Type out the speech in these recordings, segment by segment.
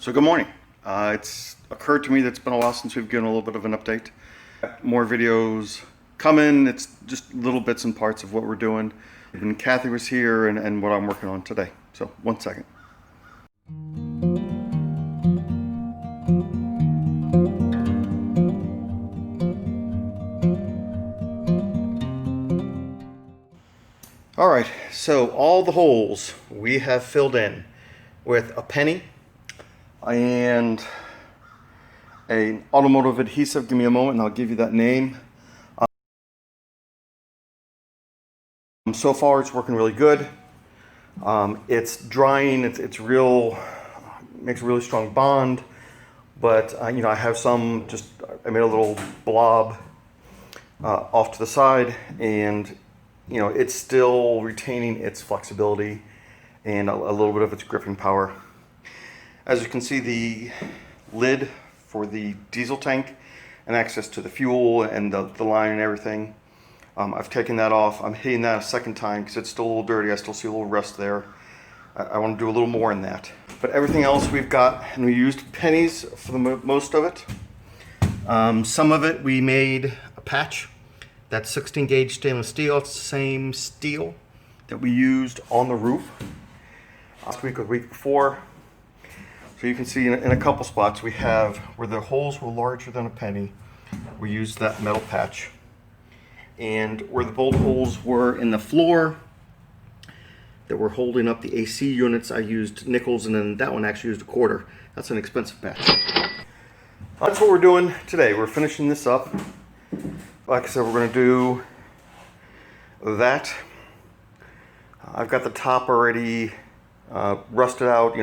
So good morning. It's occurred to me that it's been a while since we've given a little bit of an update. More videos coming. It's just little bits and parts of what we're doing. And Kathy was here and what I'm working on today. So one second. All right, so all the holes we have filled in with a penny and an automotive adhesive. Give me a moment and I'll give you that name. So far it's working really good. It's drying, it's real, makes a really strong bond, but I have some, I made a little blob off to the side, and it's still retaining its flexibility and a little bit of its gripping power. As you can see, the lid for the diesel tank and access to the fuel and the line and everything, I've taken that off. I'm hitting that a second time because it's still a little dirty. I still see a little rust there. I want to do a little more in that. But everything else we've got, and we used pennies for the most of it. Some of it we made a patch. That's 16 gauge stainless steel. It's the same steel that we used on the roof last week or the week before. So you can see in a couple spots we have where the holes were larger than a penny, we used that metal patch. And where the bolt holes were in the floor that were holding up the AC units, I used nickels, and then that one actually used a quarter. That's an expensive patch. That's what we're doing today. We're finishing this up. Like I said, we're going to do that. I've got the top already rusted out,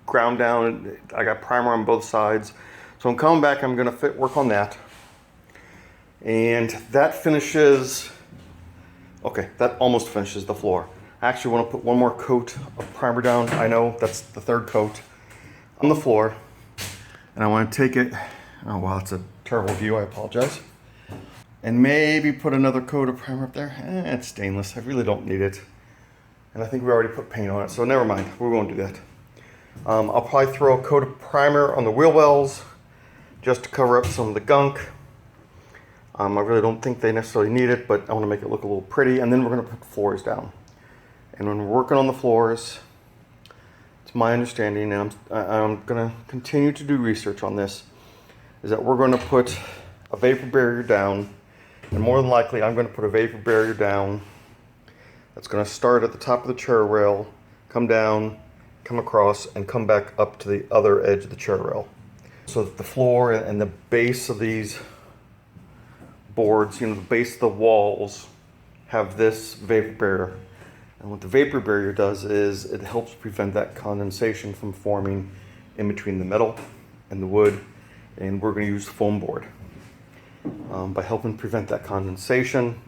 ground down. I got primer on both sides. So I'm coming back, I'm going to work on that. And that finishes, okay, that almost finishes the floor. I actually want to put one more coat of primer down. I know that's the third coat on the floor. And I want to take it, oh wow, it's a terrible view, I apologize. And maybe put another coat of primer up there. It's stainless, I really don't need it. And I think we already put paint on it, so never mind, we won't do that. I'll probably throw a coat of primer on the wheel wells just to cover up some of the gunk. I really don't think they necessarily need it, but I want to make it look a little pretty. And then we're going to put floors down. And when we're working on the floors, it's my understanding, and I'm going to continue to do research on this, is that we're going to put a vapor barrier down. And more than likely, I'm going to put a vapor barrier down that's going to start at the top of the chair rail, come down, come across, and come back up to the other edge of the chair rail. So that the floor and the base of these boards, the base of the walls, have this vapor barrier. And what the vapor barrier does is it helps prevent that condensation from forming in between the metal and the wood. And we're going to use foam board by helping prevent that condensation.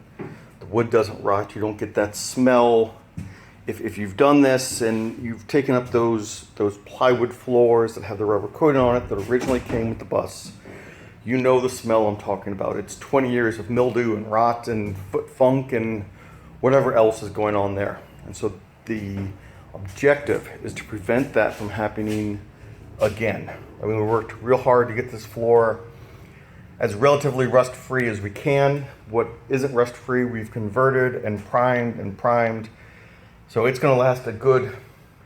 The wood doesn't rot. You don't get that smell. If you've done this and you've taken up those plywood floors that have the rubber coating on it that originally came with the bus, you know the smell I'm talking about. It's 20 years of mildew and rot and foot funk and whatever else is going on there. And so the objective is to prevent that from happening again. I mean, we worked real hard to get this floor as relatively rust-free as we can. What isn't rust-free, we've converted and primed. So it's going to last a good,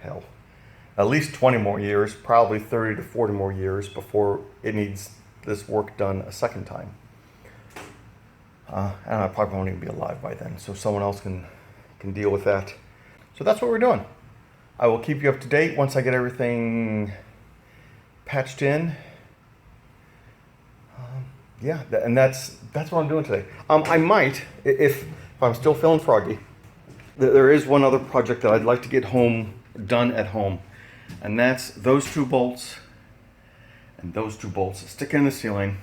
at least 20 more years, probably 30 to 40 more years before it needs this work done a second time. And I probably won't even be alive by then, so someone else can deal with that. So that's what we're doing. I will keep you up to date once I get everything patched in. Yeah, and that's what I'm doing today. I might, if I'm still feeling froggy, there is one other project that I'd like to get done at home, and that's those two bolts and those two bolts sticking in the ceiling.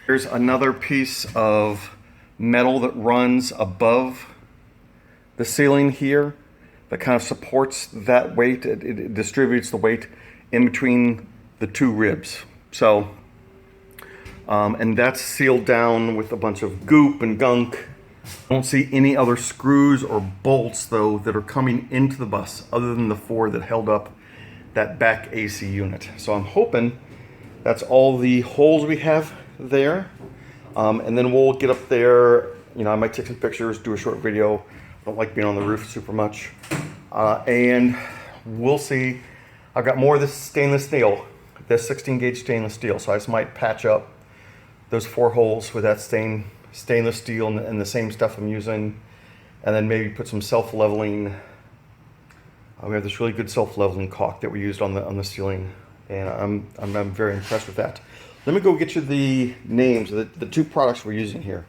Here's another piece of metal that runs above the ceiling here that kind of supports that weight. It distributes the weight in between the two ribs. So, and that's sealed down with a bunch of goop and gunk. I don't see any other screws or bolts though that are coming into the bus other than the four that held up that back AC unit. So I'm hoping that's all the holes we have there. And then we'll get up there, you know, I might take some pictures, do a short video. I don't like being on the roof super much. And we'll see. I've got more of this stainless steel, this 16 gauge stainless steel. So I just might patch up those 4 holes with that stainless steel and the same stuff I'm using. And then maybe put some self-leveling. We have this really good self-leveling caulk that we used on the ceiling. And I'm very impressed with that. Let me go get you the names of the 2 products we're using here,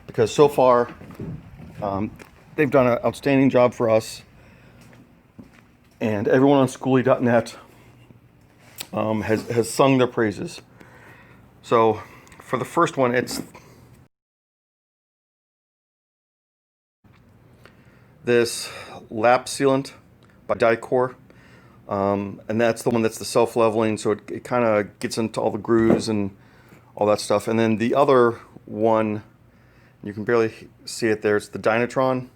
because so far they've done an outstanding job for us, and everyone on schoolie.net has sung their praises. So for the first one, it's this lap sealant by Dicor. And that's the one that's the self-leveling, so it kind of gets into all the grooves and all that stuff. And then the other one, you can barely see it there, it's the Dynatron.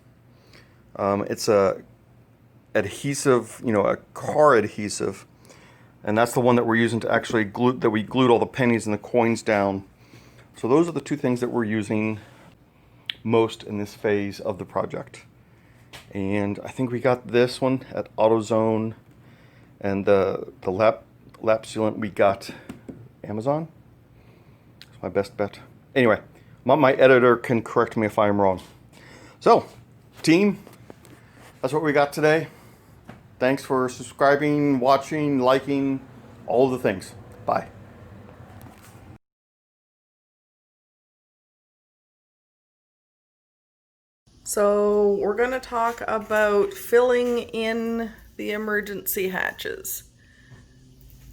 It's a adhesive, you know, a car adhesive, and that's the one that we're using to actually glue, that we glued all the pennies and the coins down. So those are the 2 things that we're using most in this phase of the project. And I think we got this one at AutoZone. And the lap sealant we got Amazon. It's my best bet. Anyway, my editor can correct me if I'm wrong. So, team, that's what we got today. Thanks for subscribing, watching, liking, all of the things. Bye. So we're going to talk about filling in the emergency hatches.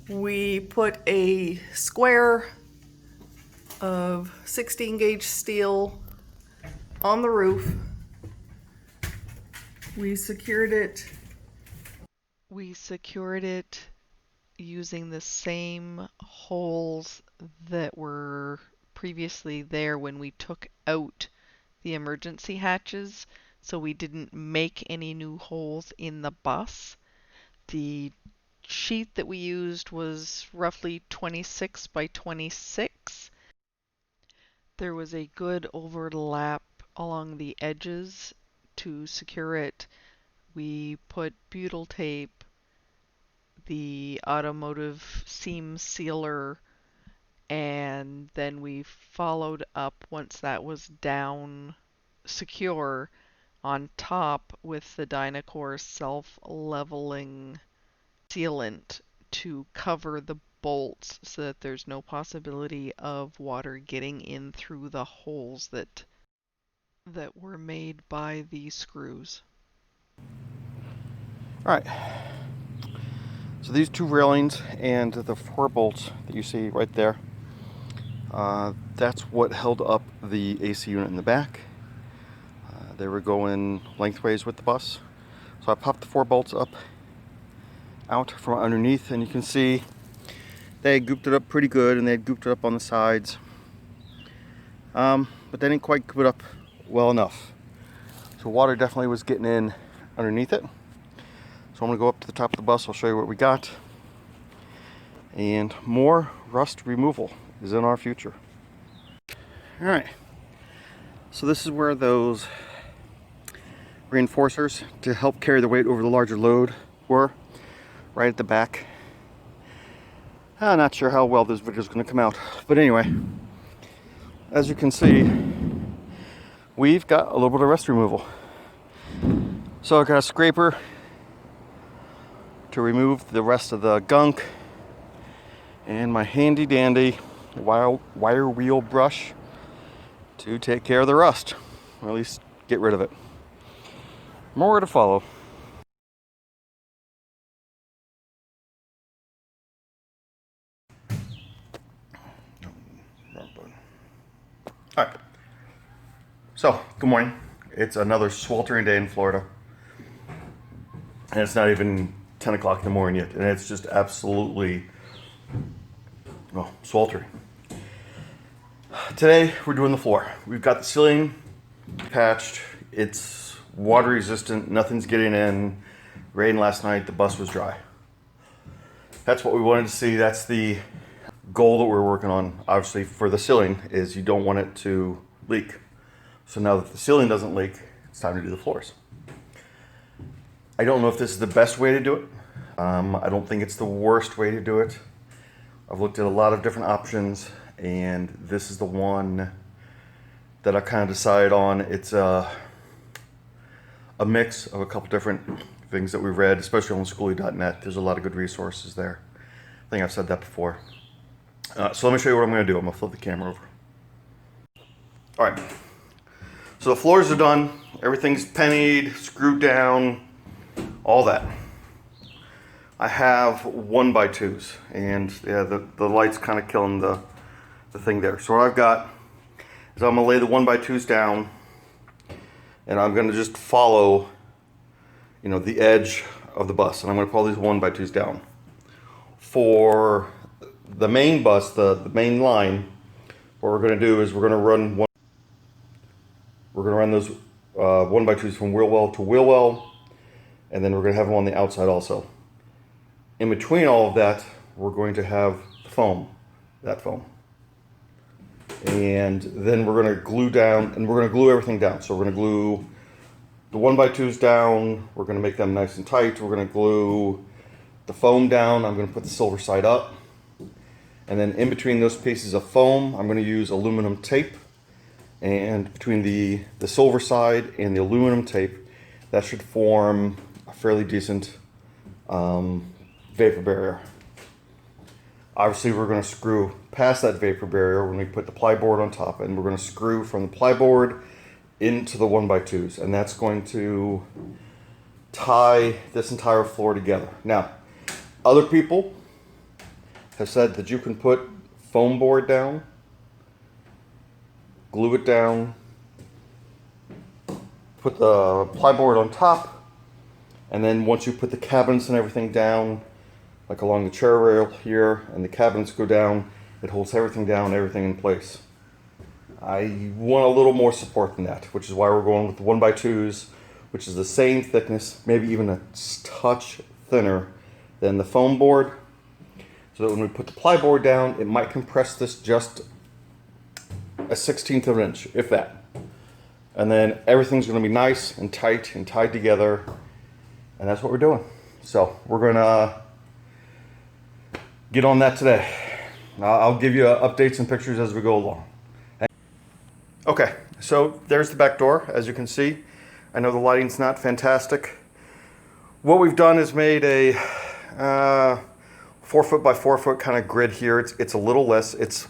We put a square of 16 gauge steel on the roof. We secured it using the same holes that were previously there when we took out the emergency hatches, so we didn't make any new holes in the bus. The sheet that we used was roughly 26 by 26. There was a good overlap along the edges to secure it. We put butyl tape, the automotive seam sealer, and then we followed up once that was down secure on top with the Dynacor self-leveling sealant to cover the bolts so that there's no possibility of water getting in through the holes that were made by the screws. All right. So these 2 railings and the 4 bolts that you see right there, that's what held up the AC unit in the back. They were going lengthways with the bus. So I popped the 4 bolts up out from underneath, and you can see they gooped it up pretty good, and they gooped it up on the sides. But they didn't quite goop it up well enough. So water definitely was getting in underneath it. So I'm going to go up to the top of the bus. I'll show you what we got. And more rust removal is in our future. All right. So this is where those reinforcers to help carry the weight over the larger load were, right at the back. I'm not sure how well this video is going to come out. But anyway, as you can see, we've got a little bit of rust removal. So I got a scraper to remove the rest of the gunk, and my handy dandy wire wheel brush to take care of the rust, or at least get rid of it. More to follow. All right. So, good morning. It's another sweltering day in Florida, and it's not even 10 o'clock in the morning yet, and it's just absolutely, well, sweltering. Today, we're doing the floor. We've got the ceiling patched. It's water resistant. Nothing's getting in. Rained last night. The bus was dry. That's what we wanted to see. That's the goal that we're working on. Obviously, for the ceiling, is you don't want it to leak. So now that the ceiling doesn't leak, it's time to do the floors. I don't know if this is the best way to do it. I don't think it's the worst way to do it. I've looked at a lot of different options, and this is the one that I kind of decided on. It's a mix of a couple different things that we've read, especially on schoolie.net. There's a lot of good resources there. I think I've said that before. So let me show you what I'm going to do. I'm going to flip the camera over. All right. So the floors are done. Everything's pennied, screwed down, all that. I have 1x2s, and yeah, the light's kind of killing the thing there. So what I've got is I'm going to lay the 1x2s down, and I'm going to just follow, you know, the edge of the bus, and I'm going to pull these 1x2s down. For the main bus, the main line, what we're going to do is we're going to run those 1x2s from wheel well to wheel well, and then we're going to have them on the outside also. In between all of that, we're going to have foam, that foam. And then we're going to glue down, and we're going to glue everything down. So we're going to glue the 1x2s down, we're going to make them nice and tight, we're going to glue the foam down, I'm going to put the silver side up. And then in between those pieces of foam, I'm going to use aluminum tape. And between the silver side and the aluminum tape, that should form a fairly decent vapor barrier. Obviously, we're going to screw past that vapor barrier when we put the plyboard on top, and we're going to screw from the plyboard into the 1x2s, and that's going to tie this entire floor together. Now, other people have said that you can put foam board down, glue it down, put the plyboard on top, and then once you put the cabinets and everything down, like along the chair rail here, and the cabinets go down, it holds everything down, everything in place. I want a little more support than that, which is why we're going with the 1x2s, which is the same thickness, maybe even a touch thinner than the foam board, so that when we put the plyboard down, it might compress this just a 1/16 of an inch, if that. And then everything's going to be nice and tight and tied together, and that's what we're doing. So we're going to get on that today. I'll give you updates and pictures as we go along. Okay, so there's the back door, as you can see. I know the lighting's not fantastic. What we've done is made a 4 foot by 4 foot kind of grid here. It's a little less. It's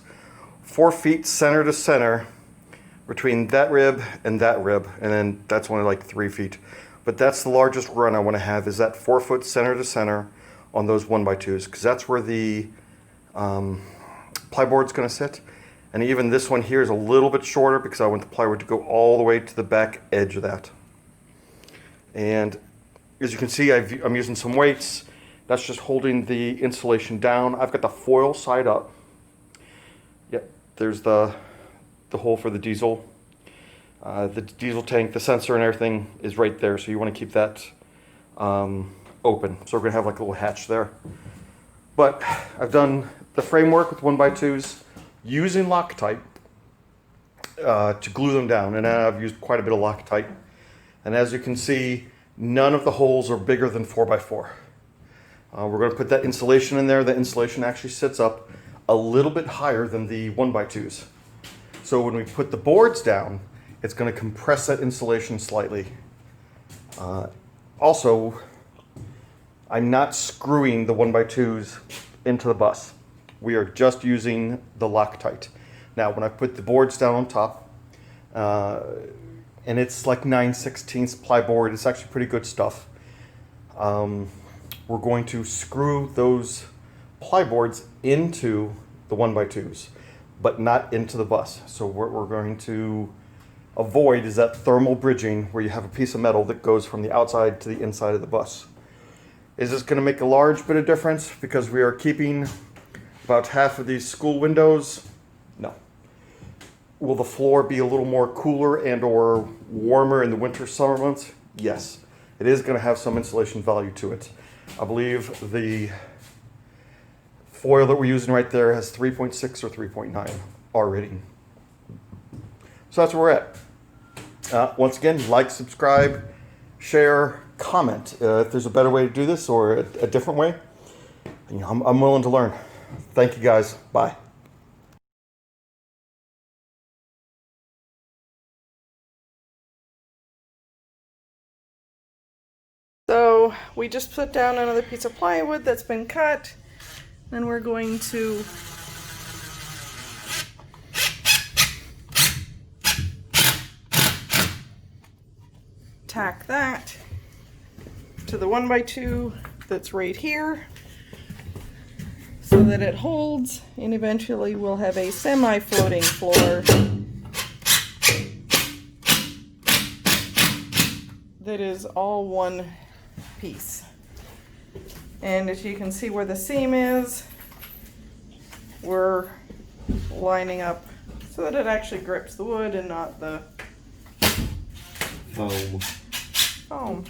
4 feet center to center between that rib, and then that's only like 3 feet. But that's the largest run I want to have, is that 4 foot center to center on those 1x2s, because that's where the plyboard's going to sit. And even this one here is a little bit shorter because I want the plywood to go all the way to the back edge of that. And as you can see, I'm using some weights. That's just holding the insulation down. I've got the foil side up. Yep, there's the hole for the diesel. The diesel tank, the sensor and everything is right there, so you want to keep that open. So we're going to have like a little hatch there. But I've done the framework with 1x2s using Loctite to glue them down, and I've used quite a bit of Loctite. And as you can see, none of the holes are bigger than 4x4. We're going to put that insulation in there. The insulation actually sits up a little bit higher than the 1x2s. So when we put the boards down, it's going to compress that insulation slightly. Also, I'm not screwing the 1x2s into the bus. We are just using the Loctite. Now, when I put the boards down on top, and it's like 9/16 plyboard, it's actually pretty good stuff. We're going to screw those plyboards into the 1x2s, but not into the bus. So what we're going to avoid is that thermal bridging where you have a piece of metal that goes from the outside to the inside of the bus. Is this going to make a large bit of difference because we are keeping about half of these school windows? No. Will the floor be a little more cooler and or warmer in the winter, summer months? Yes. It is going to have some insulation value to it. I believe the foil that we're using right there has 3.6 or 3.9 R rating. So that's where we're at. Once again, like, subscribe, share, comment. If there's a better way to do this or a different way, you know, I'm willing to learn. Thank you guys. Bye. So we just put down another piece of plywood that's been cut. Then we're going to tack that to the 1x2 that's right here so that it holds, and eventually we'll have a semi-floating floor that is all one piece. And as you can see where the seam is, we're lining up so that it actually grips the wood and not the Foam. foam.